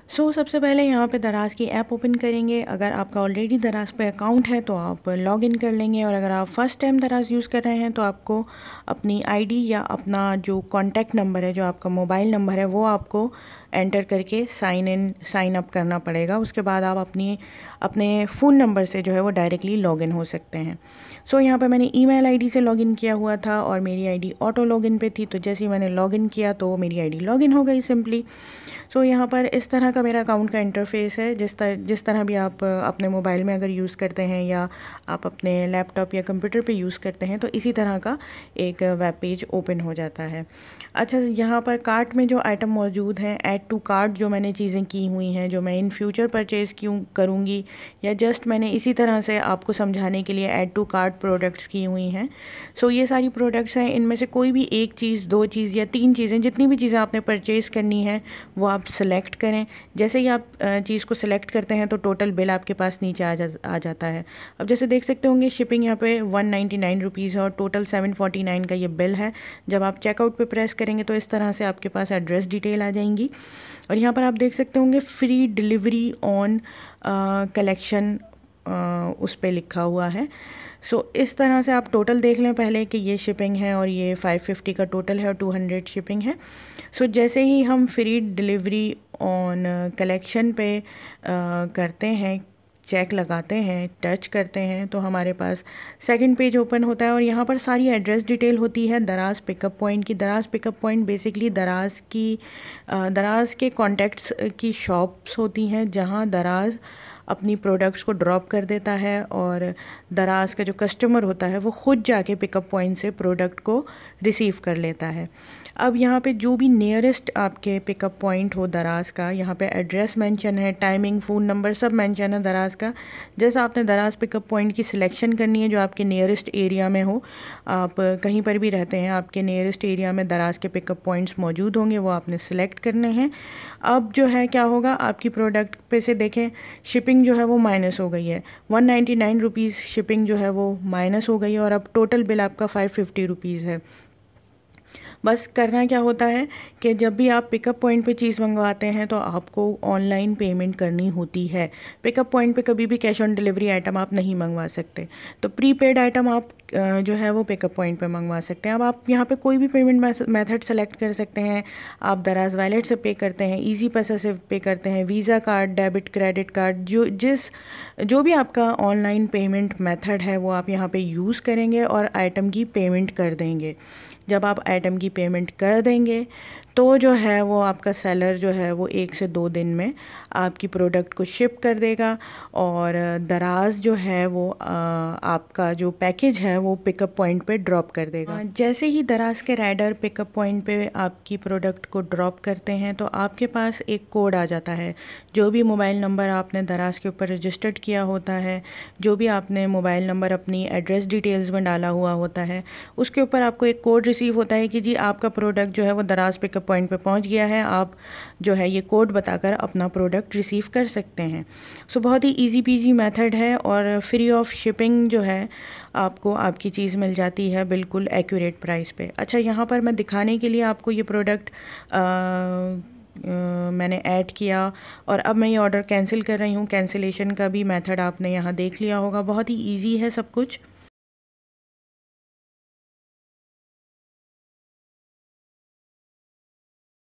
सबसे पहले यहाँ पे दराज़ की ऐप ओपन करेंगे। अगर आपका ऑलरेडी दराज़ पे अकाउंट है तो आप लॉगिन कर लेंगे, और अगर आप फ़र्स्ट टाइम दराज़ यूज़ कर रहे हैं तो आपको अपनी आईडी या अपना जो कॉन्टैक्ट नंबर है, जो आपका मोबाइल नंबर है, वो आपको एंटर करके साइन अप करना पड़ेगा। उसके बाद आप अपने फ़ोन नंबर से जो है वो डायरेक्टली लॉगिन हो सकते हैं। यहाँ पे मैंने ईमेल आईडी से लॉगिन किया हुआ था और मेरी आईडी ऑटो लॉगिन पे थी, तो जैसे ही मैंने लॉगिन किया तो मेरी आईडी लॉगिन हो गई सिंपली। यहाँ पर इस तरह का मेरा अकाउंट का इंटरफेस है। जिस तरह भी आप अपने मोबाइल में अगर यूज़ करते हैं या आप अपने लैपटॉप या कंप्यूटर पे यूज़ करते हैं तो इसी तरह का एक वेब पेज ओपन हो जाता है। अच्छा, यहाँ पर कार्ट में जो आइटम मौजूद हैं, ऐड टू कार्ट जो मैंने चीज़ें की हुई हैं, जो मैं इन फ्यूचर परचेज़ क्यों करूँगी, या जस्ट मैंने इसी तरह से आपको समझाने के लिए ऐड टू कार्ट प्रोडक्ट्स की हुई हैं। ये सारी प्रोडक्ट्स हैं, इनमें से कोई भी एक चीज़, दो चीज़ या तीन चीज़ें, जितनी भी चीज़ें आपने परचेज़ करनी है वो आप सेलेक्ट करें। जैसे ही आप चीज़ को सेलेक्ट करते हैं तो टोटल बिल आपके पास नीचे आ जाता है। अब जैसे देख सकते होंगे, शिपिंग यहाँ पे 199 रुपीज़ है और टोटल 749 का ये बिल है। जब आप चेकआउट पे प्रेस करेंगे तो इस तरह से आपके पास एड्रेस डिटेल आ जाएंगी, और यहाँ पर आप देख सकते होंगे फ्री डिलीवरी ऑन कलेक्शन उस पर लिखा हुआ है। इस तरह से आप टोटल देख लें पहले कि ये शिपिंग है और ये 550 का टोटल है और 200 शिपिंग है। जैसे ही हम फ्री डिलीवरी ऑन कलेक्शन पे करते हैं, चेक लगाते हैं, टच करते हैं, तो हमारे पास सेकंड पेज ओपन होता है और यहाँ पर सारी एड्रेस डिटेल होती है दराज़ पिकअप पॉइंट की। दराज़ पिकअप पॉइंट बेसिकली दराज़ के कॉन्टैक्ट्स की शॉप्स होती हैं जहाँ दराज़ अपनी प्रोडक्ट्स को ड्रॉप कर देता है, और दराज़ का जो कस्टमर होता है वो ख़ुद जाके पिकअप पॉइंट से प्रोडक्ट को रिसीव कर लेता है। अब यहाँ पे जो भी नियरेस्ट आपके पिकअप पॉइंट हो दराज़ का, यहाँ पे एड्रेस मेंशन है, टाइमिंग, फ़ोन नंबर सब मेंशन है दराज़ का। जैसा आपने दराज़ पिकअप पॉइंट की सिलेक्शन करनी है जो आपके नियरेस्ट एरिया में हो। आप कहीं पर भी रहते हैं, आपके नियरेस्ट एरिया में दराज़ के पिकअप पॉइंट्स मौजूद होंगे, वो आपने सेलेक्ट करने हैं। अब जो है क्या होगा, आपकी प्रोडक्ट पे से देखें शिपिंग जो है वो माइनस हो गई है, 199 रुपीज़ शिपिंग जो है वो माइनस हो गई है, और अब टोटल बिल आपका 550 रुपीज़ है। बस करना क्या होता है कि जब भी आप पिकअप पॉइंट पे चीज़ मंगवाते हैं तो आपको ऑनलाइन पेमेंट करनी होती है। पिकअप पॉइंट पे कभी भी कैश ऑन डिलीवरी आइटम आप नहीं मंगवा सकते, तो प्रीपेड आइटम आप जो है वो पिकअप पॉइंट पे मंगवा सकते हैं। अब आप यहाँ पे कोई भी पेमेंट मेथड सेलेक्ट कर सकते हैं। आप दराज़ वॉलेट से पे करते हैं, ईजी पैसा से पे करते हैं, visa card, debit, credit card, जो भी आपका ऑनलाइन पेमेंट मेथड है वो आप यहाँ पे यूज़ करेंगे और आइटम की पेमेंट कर देंगे। जब आप आइटम की पेमेंट कर देंगे तो जो है वो आपका सेलर जो है वो 1 से 2 दिन में आपकी प्रोडक्ट को शिप कर देगा, और दराज़ जो है वो आपका जो पैकेज है वो पिकअप पॉइंट पे ड्रॉप कर देगा। जैसे ही दराज़ के राइडर पिकअप पॉइंट पे आपकी प्रोडक्ट को ड्रॉप करते हैं तो आपके पास एक कोड आ जाता है। जो भी मोबाइल नंबर आपने दराज़ के ऊपर रजिस्टर्ड किया होता है, जो भी आपने मोबाइल नंबर अपनी एड्रेस डिटेल्स में डाला हुआ होता है, उसके ऊपर आपको एक कोड रिसीव होता है कि जी आपका प्रोडक्ट जो है वो दराज़ पिकअप पॉइंट पे पहुंच गया है। आप जो है ये कोड बताकर अपना प्रोडक्ट रिसीव कर सकते हैं। बहुत ही इजी पीजी मेथड है, और फ्री ऑफ शिपिंग जो है आपको आपकी चीज़ मिल जाती है बिल्कुल एक्यूरेट प्राइस पे। अच्छा, यहाँ पर मैं दिखाने के लिए आपको ये प्रोडक्ट मैंने ऐड किया और अब मैं ये ऑर्डर कैंसिल कर रही हूँ। कैंसिलेशन का भी मेथड आपने यहाँ देख लिया होगा, बहुत ही ईजी है सब कुछ।